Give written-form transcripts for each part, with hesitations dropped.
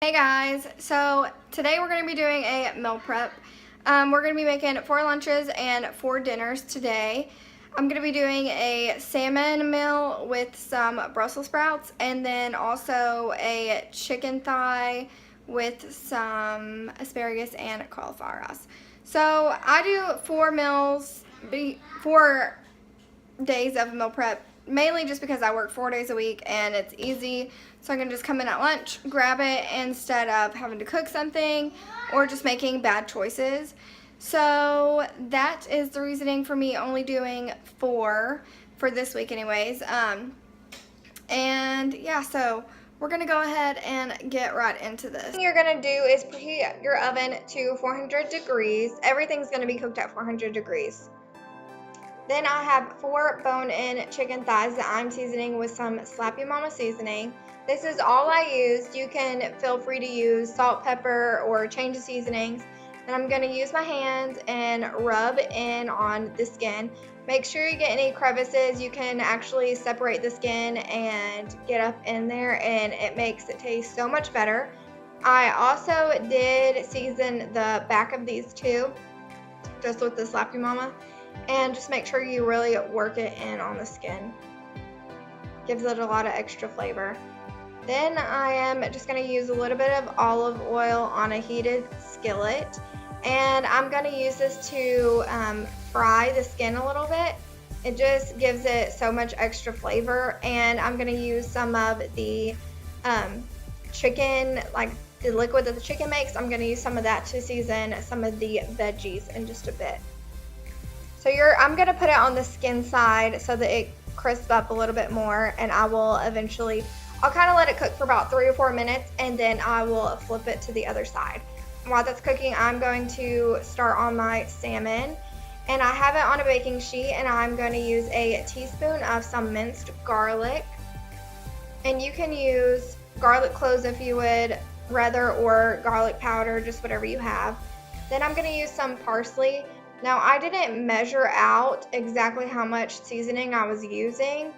Hey guys, so today we're going to be doing a meal prep. We're going to be making 4 lunches and 4 dinners today. I'm going to be doing a salmon meal with some Brussels sprouts and then also a chicken thigh with some asparagus and cauliflower rice. So I do 4 meals, 4 days of meal prep, mainly just because I work 4 days a week and it's easy, so I can just come in at lunch, grab it instead of having to cook something or just making bad choices. So that is the reasoning for me only doing 4 for this week anyways. And yeah, so we're gonna go ahead and get right into this. What you're gonna do is preheat your oven to 400 degrees. Everything's gonna be cooked at 400 degrees. Then I have 4 bone-in chicken thighs that I'm seasoning with some Slappy Mama seasoning. This is all I used. You can feel free to use salt, pepper, or change the seasonings. And I'm going to use my hands and rub in on the skin. Make sure you get any crevices. You can actually separate the skin and get up in there, and it makes it taste so much better. I also did season the back of these too, just with the Slappy Mama. And just make sure you really work it in on the skin. Gives it a lot of extra flavor. Then I am just going to use a little bit of olive oil on a heated skillet. And I'm going to use this to fry the skin a little bit. It just gives it so much extra flavor. And I'm going to use some of the chicken, like the liquid that the chicken makes. I'm going to use some of that to season some of the veggies in just a bit. So I'm going to put it on the skin side so that it crisps up a little bit more, and I'll kind of let it cook for about 3 or 4 minutes, and then I will flip it to the other side. While that's cooking, I'm going to start on my salmon, and I have it on a baking sheet, and I'm going to use a teaspoon of some minced garlic, and you can use garlic cloves if you would rather, or garlic powder, just whatever you have. Then I'm going to use some parsley. Now, I didn't measure out exactly how much seasoning I was using.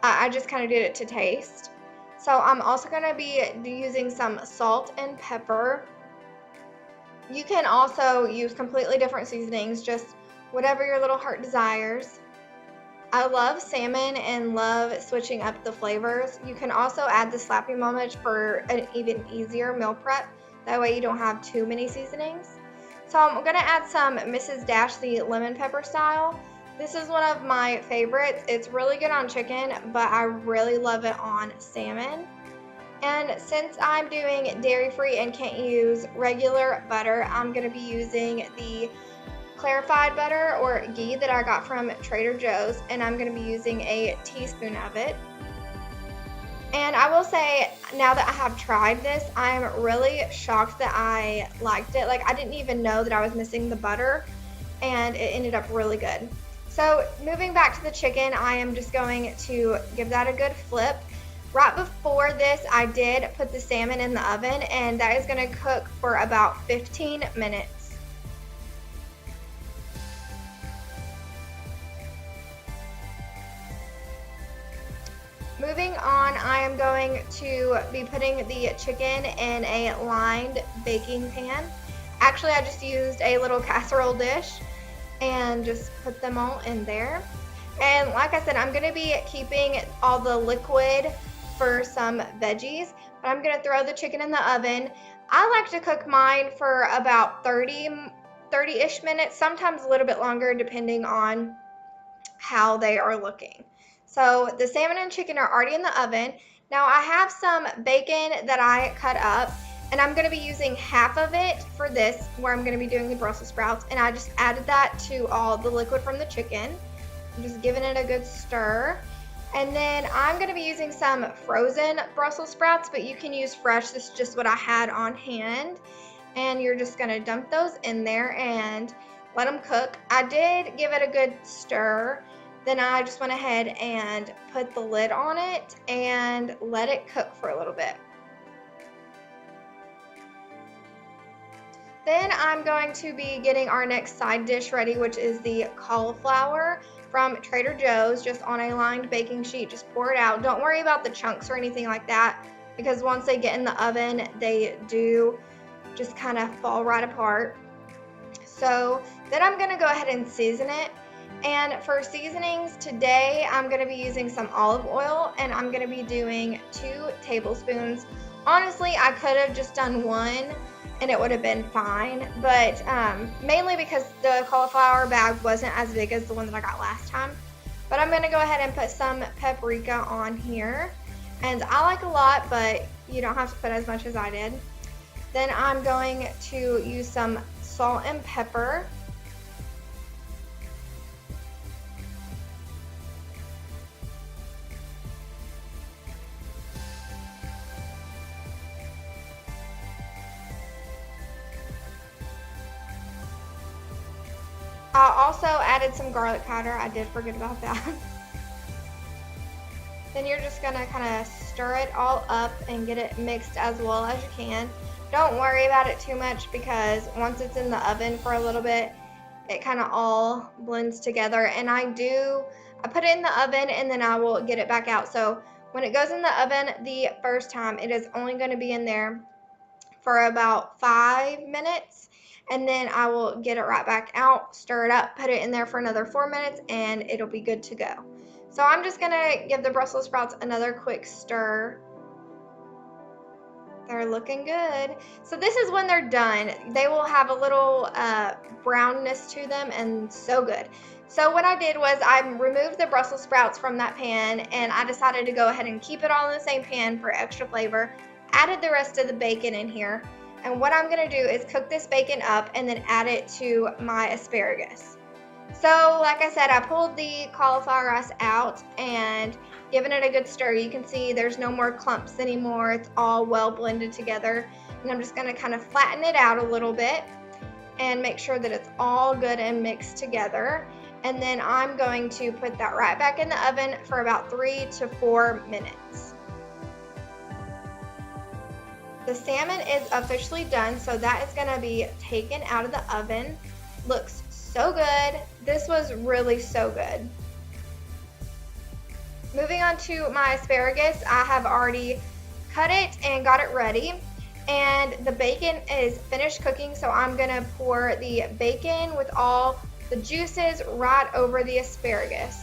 I just kind of did it to taste. So I'm also going to be using some salt and pepper. You can also use completely different seasonings, just whatever your little heart desires. I love salmon and love switching up the flavors. You can also add the Slappy Mama for an even easier meal prep. That way you don't have too many seasonings. So I'm going to add some Mrs. Dash, the lemon pepper style. This is one of my favorites. It's really good on chicken, but I really love it on salmon. And since I'm doing dairy-free and can't use regular butter, I'm going to be using the clarified butter or ghee that I got from Trader Joe's, and I'm going to be using a teaspoon of it. And I will say, now that I have tried this, I'm really shocked that I liked it. Like, I didn't even know that I was missing the butter, and it ended up really good. So moving back to the chicken, I am just going to give that a good flip. Right before this, I did put the salmon in the oven, and that is going to cook for about 15 minutes. Moving on, I am going to be putting the chicken in a lined baking pan. Actually, I just used a little casserole dish and just put them all in there. And like I said, I'm going to be keeping all the liquid for some veggies, but I'm going to throw the chicken in the oven. I like to cook mine for about 30-ish minutes, sometimes a little bit longer depending on how they are looking. So the salmon and chicken are already in the oven. Now I have some bacon that I cut up, and I'm going to be using half of it for this, where I'm going to be doing the Brussels sprouts, and I just added that to all the liquid from the chicken. I'm just giving it a good stir. And then I'm going to be using some frozen Brussels sprouts, but you can use fresh. This is just what I had on hand. And you're just going to dump those in there and let them cook. I did give it a good stir. Then I just went ahead and put the lid on it and let it cook for a little bit. Then I'm going to be getting our next side dish ready, which is the cauliflower from Trader Joe's, just on a lined baking sheet. Just pour it out. Don't worry about the chunks or anything like that. because once they get in the oven, they do just kind of fall right apart. So then I'm gonna go ahead and season it. And for seasonings today, I'm gonna be using some olive oil, and I'm gonna be doing 2 tablespoons. Honestly, I could have just done 1 and it would have been fine, but mainly because the cauliflower bag wasn't as big as the one that I got last time. But I'm gonna go ahead and put some paprika on here, and I like a lot, but you don't have to put as much as I did. Then I'm going to use some salt and pepper. I also added some garlic powder. I did forget about that. Then you're just gonna kind of stir it all up and get it mixed as well as you can. Don't worry about it too much, because once it's in the oven for a little bit, it kind of all blends together. And I put it in the oven and then I will get it back out. So when it goes in the oven the first time, it is only going to be in there for about 5 minutes, and then I will get it right back out, stir it up, put it in there for another 4 minutes, and it'll be good to go. So I'm just gonna give the Brussels sprouts another quick stir. They're looking good. So this is when they're done. They will have a little brownness to them, and so good. So what I did was I removed the Brussels sprouts from that pan, and I decided to go ahead and keep it all in the same pan for extra flavor. Added the rest of the bacon in here, and what I'm gonna do is cook this bacon up and then add it to my asparagus. So like I said, I pulled the cauliflower rice out and given it a good stir. You can see there's no more clumps anymore. It's all well blended together, and I'm just gonna kind of flatten it out a little bit and make sure that it's all good and mixed together. And then I'm going to put that right back in the oven for about 3 to 4 minutes. The salmon is officially done, so that is gonna be taken out of the oven. Looks so good. This was really so good. Moving on to my asparagus, I have already cut it and got it ready. And the bacon is finished cooking, so I'm gonna pour the bacon with all the juices right over the asparagus.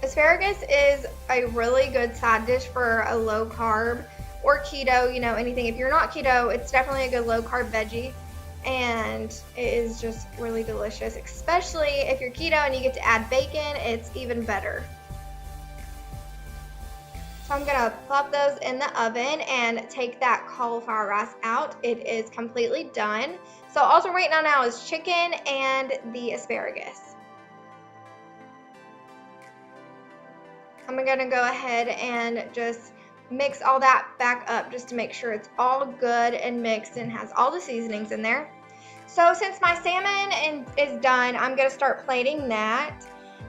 Asparagus is a really good side dish for a low carb or keto, you know, anything. If you're not keto, it's definitely a good low carb veggie, and it is just really delicious, especially if you're keto and you get to add bacon. It's even better. So I'm gonna plop those in the oven and take that cauliflower rice out. It is completely done. So all we're waiting on now is chicken and the asparagus. I'm gonna go ahead and just mix all that back up just to make sure it's all good and mixed and has all the seasonings in there. So since my salmon is done, I'm gonna start plating that,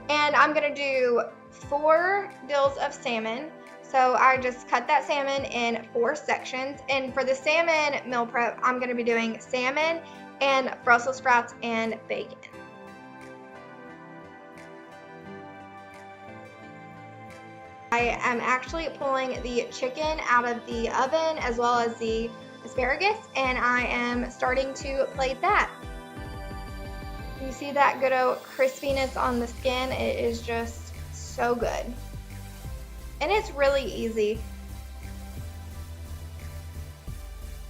and I'm gonna do 4 dills of salmon. So I just cut that salmon in 4 sections, and for the salmon meal prep, I'm gonna be doing salmon and Brussels sprouts and bacon. I am actually pulling the chicken out of the oven as well as the asparagus, and I am starting to plate that. You see that good old crispiness on the skin? It is just so good. And it's really easy.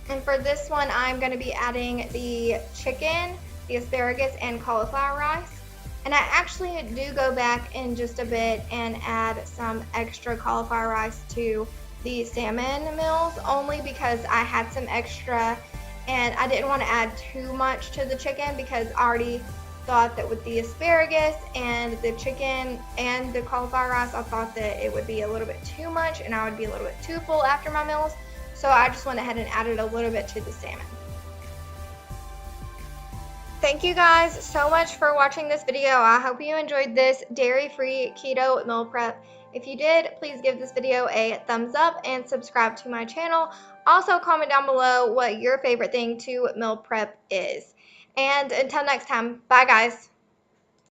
And for this one, I'm going to be adding the chicken, the asparagus, and cauliflower rice. And I actually do go back in just a bit and add some extra cauliflower rice to the salmon meals, only because I had some extra and I didn't want to add too much to the chicken, because I already thought that with the asparagus and the chicken and the cauliflower rice, I thought that it would be a little bit too much and I would be a little bit too full after my meals. So I just went ahead and added a little bit to the salmon. Thank you guys so much for watching this video. I hope you enjoyed this dairy-free keto meal prep. If you did, please give this video a thumbs up and subscribe to my channel. Also, comment down below what your favorite thing to meal prep is. And until next time, bye guys.